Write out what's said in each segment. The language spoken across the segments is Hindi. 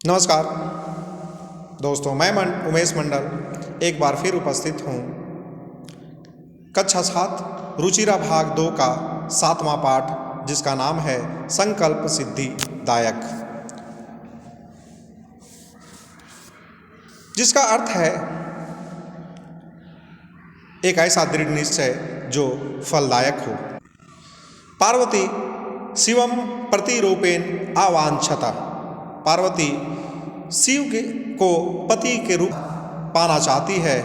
नमस्कार दोस्तों, मैं उमेश मंडल एक बार फिर उपस्थित हूँ। कक्षा 7 रुचिरा भाग 2 का 7वां पाठ, जिसका नाम है संकल्प सिद्धिदायक, जिसका अर्थ है एक ऐसा दृढ़ निश्चय जो फलदायक हो। पार्वती शिवम प्रतिरूपेण आवांछता। पार्वती शिव को पति के रूप पाना चाहती है।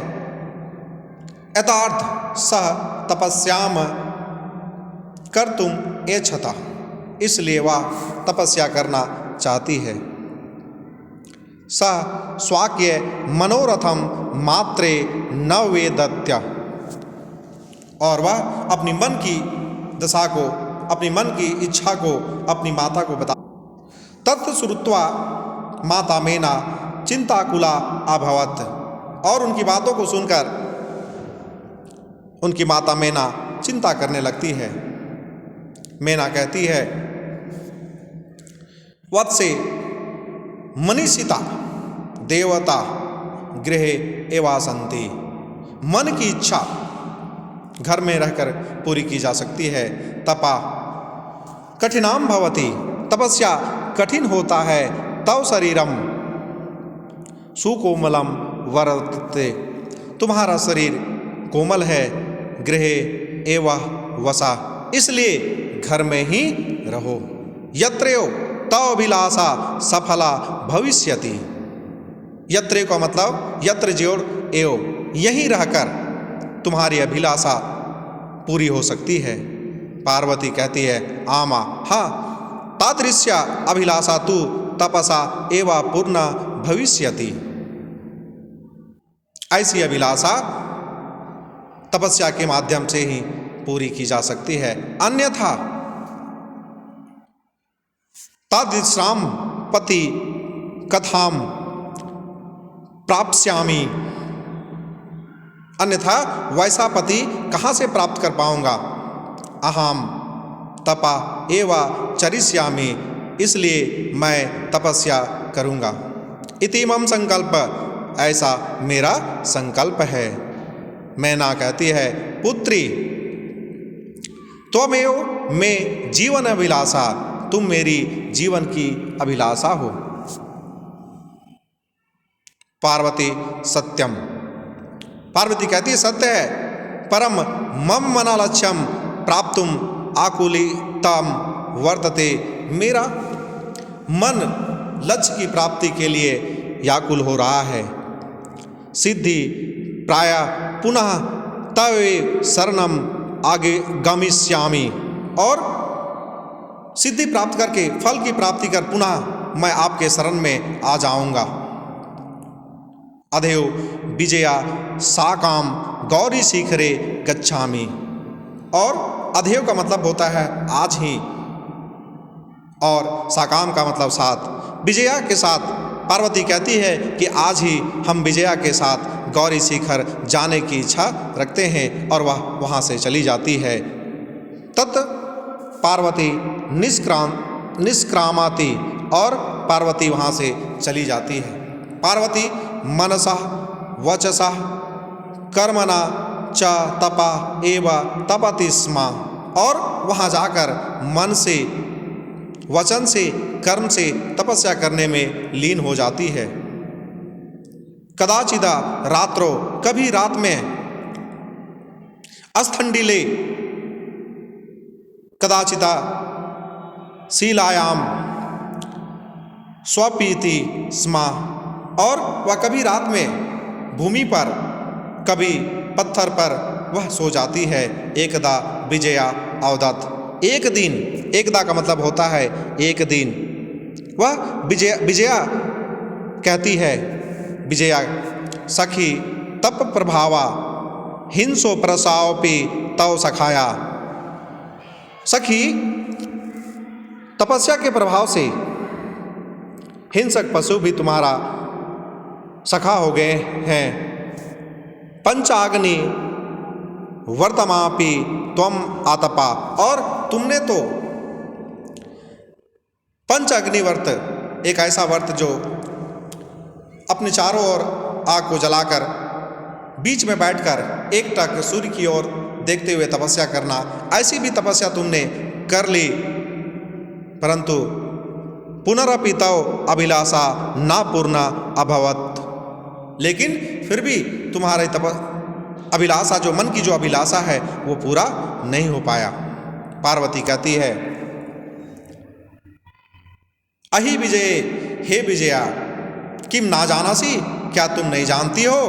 यथार्थ सह तपस्याम कर्तुम एच्छता, इसलिए वह तपस्या करना चाहती है। सह स्वाक्य मनोरथम मात्रे न वेदत्य, और वह अपनी मन की दशा को, अपनी मन की इच्छा को अपनी माता को बता। तत्श्रुत्वा माता मेना चिंताकुला अभवत, और उनकी बातों को सुनकर उनकी माता मेना चिंता करने लगती है। मेना कहती है, वत्से मनीषिता देवता गृहे एवासन्ति। मन की इच्छा घर में रहकर पूरी की जा सकती है। तपा कठिनाम भवति, तपस्या कठिन होता है। तव शरीरम सुकोमलम वर्तते, तुम्हारा शरीर कोमल है। गृहे एवं वसा, इसलिए घर में ही रहो। यत्रेयो तव अभिलाषा सफला भविष्यति। यत्रे का मतलब यत्र जोड़ एव, यहीं रहकर तुम्हारी अभिलाषा पूरी हो सकती है। पार्वती कहती है, आमा हाँ, तादृश्य अभिलाषा तु तपसा एवा पूर्ण भविष्यति। ऐसी अभिलाषा तपस्या के माध्यम से ही पूरी की जा सकती है, अन्यथा तादृशाम पति कथाम प्राप्स्यामि। अन्यथा वैसा पति कहाँ से प्राप्त कर पाऊंगा। अहम तपा एवा चरिष्यामि, इसलिए मैं तपस्या करूंगा। इतिमम संकल्प, ऐसा मेरा संकल्प है। मैना कहती है, पुत्री त्वमेव में जीवन अभिलाषा, तुम मेरी जीवन की अभिलाषा हो। पार्वती सत्यम, पार्वती कहती है, सत्य है। परम मम मना लक्ष्यम प्राप्तुम आकुलितम वर्तते, मेरा मन लक्ष्य की प्राप्ति के लिए व्याकुल हो रहा है। सिद्धि प्राय पुनः तवे शरणम आगे गमिष्यामि, और सिद्धि प्राप्त करके, फल की प्राप्ति कर पुनः मैं आपके शरण में आ जाऊंगा। अधेव विजया साकाम गौरी शिखरे गच्छामि, और अधेव का मतलब होता है आज ही, और साकाम का मतलब साथ। विजया के साथ पार्वती कहती है कि आज ही हम विजया के साथ गौरी शिखर जाने की इच्छा रखते हैं, और वह वहाँ से चली जाती है। तत् पार्वती निष्क्रामाति, और पार्वती वहाँ से चली जाती है। पार्वती मनसा वचसा कर्मणा च तपा एव तपति स्म, और वहाँ जाकर मन से, वचन से, कर्म से तपस्या करने में लीन हो जाती है। कदाचिदा रात्रो, कभी रात में, अस्थंडिले कदाचिदा शीलायाम स्वपीति स्म, और वह कभी रात में भूमि पर, कभी पत्थर पर वह सो जाती है। एकदा विजया अवदत, एक दिन, एकदा का मतलब होता है एक दिन। वह विजया कहती है, विजया सखी तप प्रभावा हिंसो प्रसावपि तव सखाया। सखी तपस्या के प्रभाव से हिंसक पशु भी तुम्हारा सखा हो गए हैं। पंचाग्नि वर्तमापि त्वम आतपा, और तुमने तो पंच अग्निवर्त, एक ऐसा व्रत जो अपने चारों ओर आग को जलाकर बीच में बैठकर एकटक सूर्य की ओर देखते हुए तपस्या करना, ऐसी भी तपस्या तुमने कर ली, परंतु पुनरपि तव अभिलाषा न पूर्णा अभवत। लेकिन फिर भी तुम्हारे अभिलाषा, जो मन की जो अभिलाषा है वो पूरा नहीं हो पाया। पार्वती कहती है, अहि विजय, हे विजया, किम ना जानासी, क्या तुम नहीं जानती हो,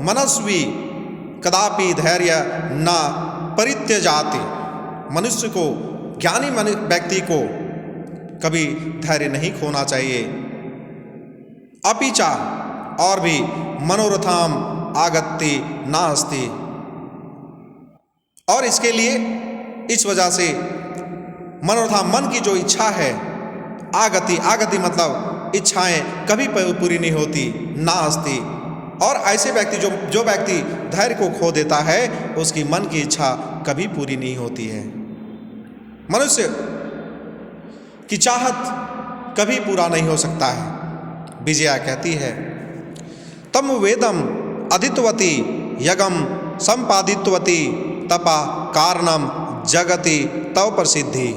मनस्वी कदापि धैर्य न परित्यजाति, मनुष्य को, ज्ञानी व्यक्ति को कभी धैर्य नहीं खोना चाहिए। अपिचा, और भी, मनोरथाम आगत्ति नास्ति, और इसके लिए, इस वजह से मनोरथाम, मन की जो इच्छा है, आगति, आगति मतलब इच्छाएं कभी पूरी नहीं होती, नास्ति, और ऐसे व्यक्ति जो व्यक्ति धैर्य को खो देता है उसकी मन की इच्छा कभी पूरी नहीं होती है। मनुष्य की चाहत कभी पूरा नहीं हो सकता है। विजया कहती है, तम वेदम अदितवती यगम संपादितवती तपा कारणम जगति तव प्रसिद्धि।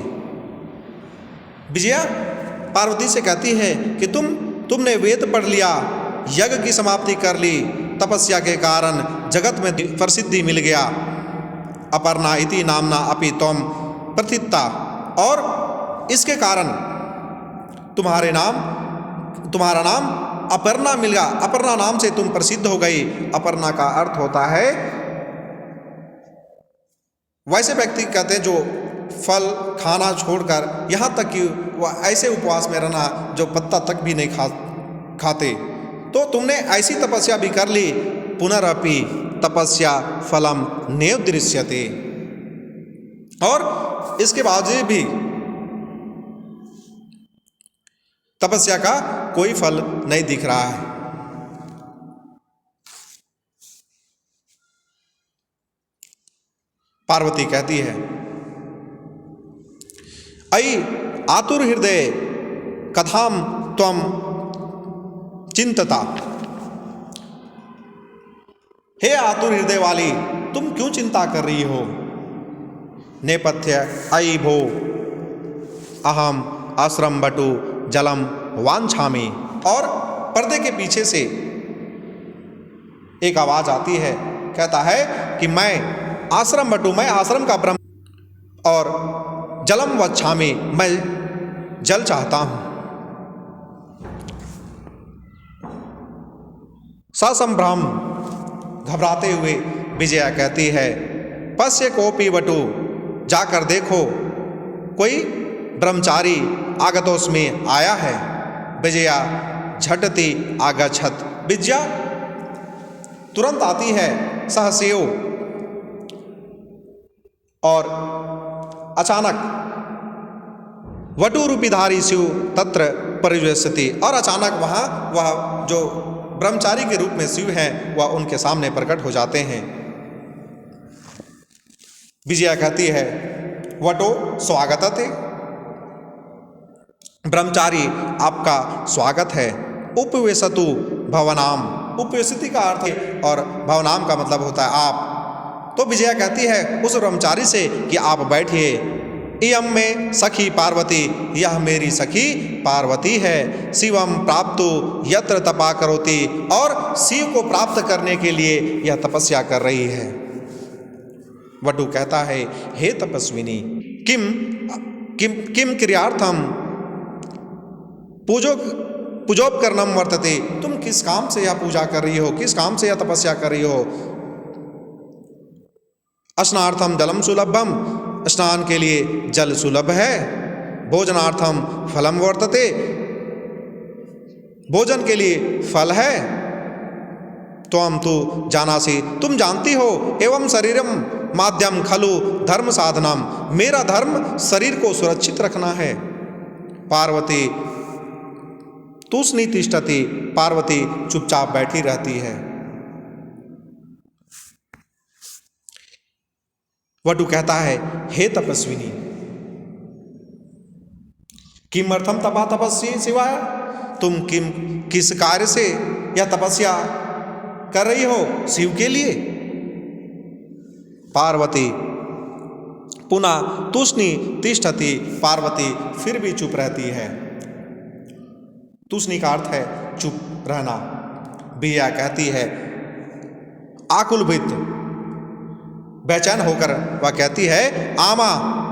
विजया पार्वती से कहती है कि तुमने वेद पढ़ लिया, यज्ञ की समाप्ति कर ली, तपस्या के कारण जगत में प्रसिद्धि मिल गया। अपर्णा इति नामना अपि त्वम प्रथिता, और इसके कारण तुम्हारा नाम अपर्णा मिल गया, अपर्णा नाम से तुम प्रसिद्ध हो गई। अपर्णा का अर्थ होता है, वैसे व्यक्ति कहते हैं जो फल खाना छोड़कर, यहाँ तक कि वह ऐसे उपवास में रहना जो पत्ता तक भी नहीं खाते। तो तुमने ऐसी तपस्या भी कर ली, पुनरपि तपस्या फलम नेव दृश्यते, और इसके बावजूद भी तपस्या का कोई फल नहीं दिख रहा है। पार्वती कहती है, अयि आतुर हृदय कथाम त्वम चिंतता, हे आतुर हृदय वाली, तुम क्यों चिंता कर रही हो। नेपथ्य, अयि भो अहम आश्रम बटु जलम वांछामि, और पर्दे के पीछे से एक आवाज आती है, कहता है कि मैं आश्रम बटु, मैं आश्रम का ब्रह्म, और जलम वच्छामि, मैं जल चाहता हूं। ससंभ्रम, घबराते हुए विजया कहती है, पश्य कोपी वटु, जाकर देखो कोई ब्रह्मचारी आगतोष में आया है। विजया झटति आगच्छत, विजया तुरंत आती है, सहसेव, और अचानक वटु रूपीधारी शिव तत्र परिवेशति, और अचानक वहाँ वह जो ब्रह्मचारी के रूप में शिव हैं वह उनके सामने प्रकट हो जाते हैं। विजया कहती है, वटो स्वागतते, ब्रह्मचारी आपका स्वागत है। उपवेशतु भवनाम, उपवेशति का अर्थ है, और भवनाम का मतलब होता है आप। तो विजया कहती है उस ब्रह्मचारी से कि आप बैठिए। इयम में सखी पार्वती, यह मेरी सखी पार्वती है। शिवम प्राप्तु यत्र तपा करोति, और शिव को प्राप्त करने के लिए यह तपस्या कर रही है। वटु कहता है, हे तपस्विनी, किम किम किम क्रियार्थम पूजोपकरणम वर्तते, तुम किस काम से यह पूजा कर रही हो, किस काम से यह तपस्या कर रही हो। स्नार्थम जलम सुलभम, स्नान के लिए जल सुलभ है। भोजनार्थम फलम वर्तते, भोजन के लिए फल है। त्वम तु जानासि, तुम जानती हो। एवं शरीरम माध्यम खलु धर्म साधनम, मेरा धर्म शरीर को सुरक्षित रखना है। पार्वती तूष्णी तिष्ठति, पार्वती चुपचाप बैठी रहती है। वटु कहता है, हे तपस्विनी, किमर्थम तपा तपस्वी शिवाय, तुम किस कार्य से यह तपस्या कर रही हो शिव के लिए? पार्वती पुनः तुष्णि तिष्ठति, पार्वती फिर भी चुप रहती है। तुष्णि का अर्थ है चुप रहना। बिया कहती है आकुलभृत बेचैन होकर वह कहती है आमा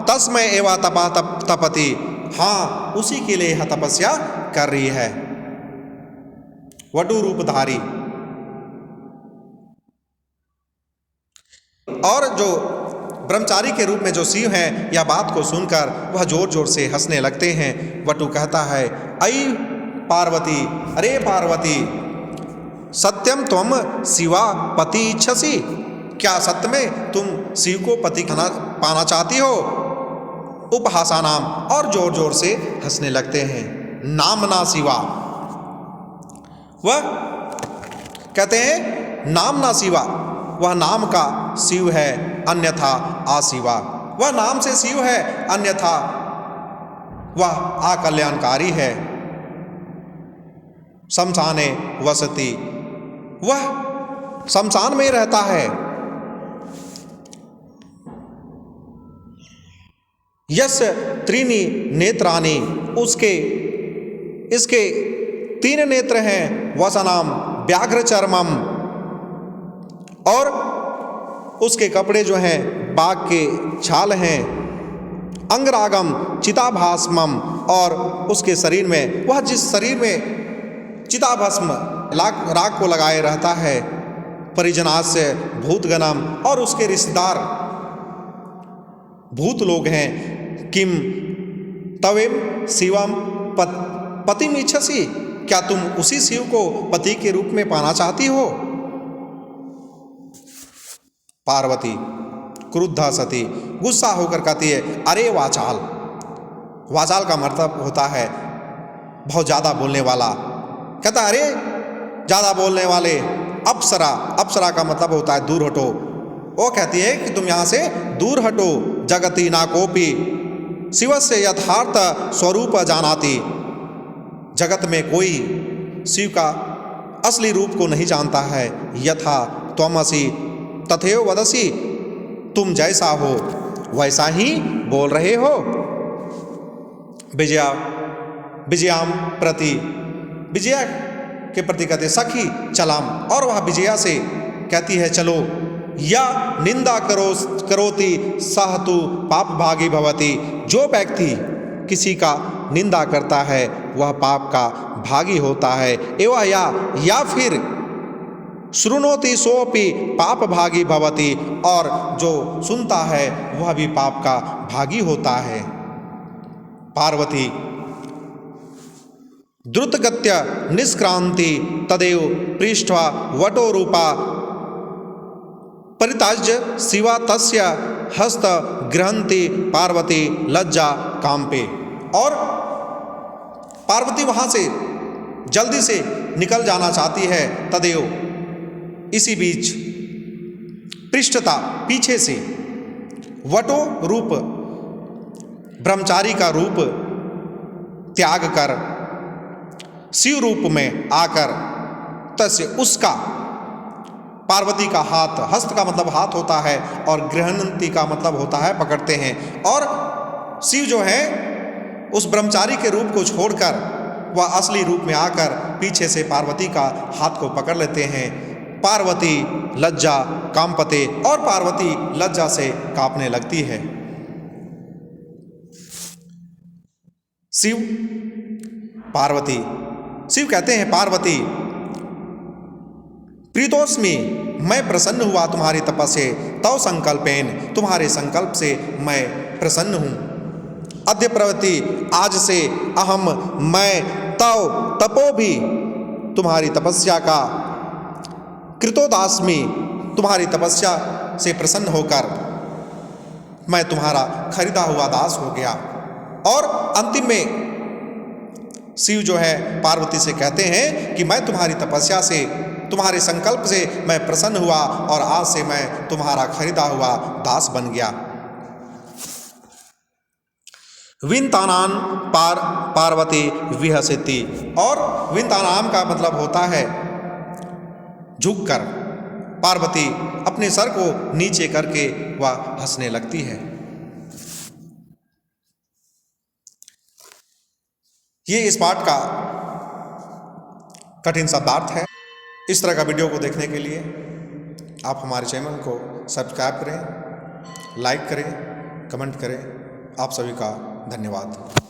तस्मै एवा तपा तपति, हाँ उसी के लिए यह तपस्या कर रही है। वटु रूपधारी। और जो ब्रह्मचारी के रूप में जो शिव हैं, यह बात को सुनकर वह जोर जोर से हंसने लगते हैं। वटु कहता है अई पार्वती, अरे पार्वती, सत्यम त्वम शिवा पति इच्छसि, क्या सत्य में तुम शिव को पति पाना चाहती हो? उपहासा नाम, और जोर जोर से हंसने लगते हैं। नामना शिवा, वह कहते हैं नामना शिवा, वह नाम का शिव है, अन्यथा आशिवा। वह नाम से शिव है, अन्यथा वह अकल्याणकारी है। शमशाने वसति, वह शमशान में रहता है। यस त्रीनि नेत्रानि, इसके 3 नेत्र हैं। वसनाम व्याघ्र चर्मम, और उसके कपड़े जो हैं बाघ के छाल हैं। अंगरागम चिताभास्मम, और उसके शरीर में, वह जिस शरीर में चिताभस्म राग को लगाए रहता है, परिजनास्य भूतगणम, और उसके रिश्तेदार भूत लोग हैं। किम तवेम शिवम पतिम इच्छसि, क्या तुम उसी शिव को पति के रूप में पाना चाहती हो? पार्वती क्रुद्धा सती, गुस्सा होकर कहती है अरे वाचाल। वाचाल का मतलब होता है बहुत ज़्यादा बोलने वाला। कहता अरे ज़्यादा बोलने वाले। अप्सरा, अप्सरा का मतलब होता है दूर हटो। वो कहती है कि तुम यहाँ से दूर हटो। जगति ना कोपी शिवस्य यथार्थ स्वरूप जानाति, जगत में कोई शिव का असली रूप को नहीं जानता है। यथा त्वमसि तथैव वदसि, तुम जैसा हो वैसा ही बोल रहे हो। विजयाम प्रति, विजया के प्रति कहते सखी चलाम, और वह विजया से कहती है चलो। या निंदा करोति सह तु पाप भागी भवति, जो व्यक्ति किसी का निंदा करता है वह पाप का भागी होता है। एवं या फिर श्रुणोति सोपि पाप भागी भवति, और जो सुनता है वह भी पाप का भागी होता है। पार्वती द्रुतगत्या निष्क्रांति तदेव पृष्ठवा वटो रूपा परिताज्य शिवा तस्य हस्त गृहंती पार्वती लज्जा कांपे। और पार्वती वहां से जल्दी से निकल जाना चाहती है। तदेव, इसी बीच पृष्ठता पीछे से, वटो रूप ब्रह्मचारी का रूप त्याग कर शिव रूप में आकर तस्य उसका, पार्वती का हाथ, हस्त का मतलब हाथ होता है और गृहणंती का मतलब होता है पकड़ते हैं। और शिव जो है उस ब्रह्मचारी के रूप को छोड़कर वह असली रूप में आकर पीछे से पार्वती का हाथ को पकड़ लेते हैं। पार्वती लज्जा कांपते, और पार्वती लज्जा से कांपने लगती है। शिव पार्वती, शिव कहते हैं पार्वती प्रीतोस्मि, मैं प्रसन्न हुआ तुम्हारी तपस्या से। तव संकल्पेन, तुम्हारे संकल्प से मैं प्रसन्न हूँ। अद्य प्रवृत्ति, आज से अहम मैं तव तपो भी, तुम्हारी तपस्या का कृतोदास्मि, तुम्हारी तपस्या से प्रसन्न होकर मैं तुम्हारा खरीदा हुआ दास हो गया। और अंतिम में शिव जो है पार्वती से कहते हैं कि मैं तुम्हारी तपस्या से, तुम्हारे संकल्प से मैं प्रसन्न हुआ और आज से मैं तुम्हारा खरीदा हुआ दास बन गया। विनतानान पार्वती विहसिति। और विंतानाम का मतलब होता है झुककर। पार्वती अपने सर को नीचे करके वह हंसने लगती है। ये इस पाठ का कठिन शब्दार्थ है। इस तरह का वीडियो को देखने के लिए आप हमारे चैनल को सब्सक्राइब करें, लाइक करें, कमेंट करें। आप सभी का धन्यवाद।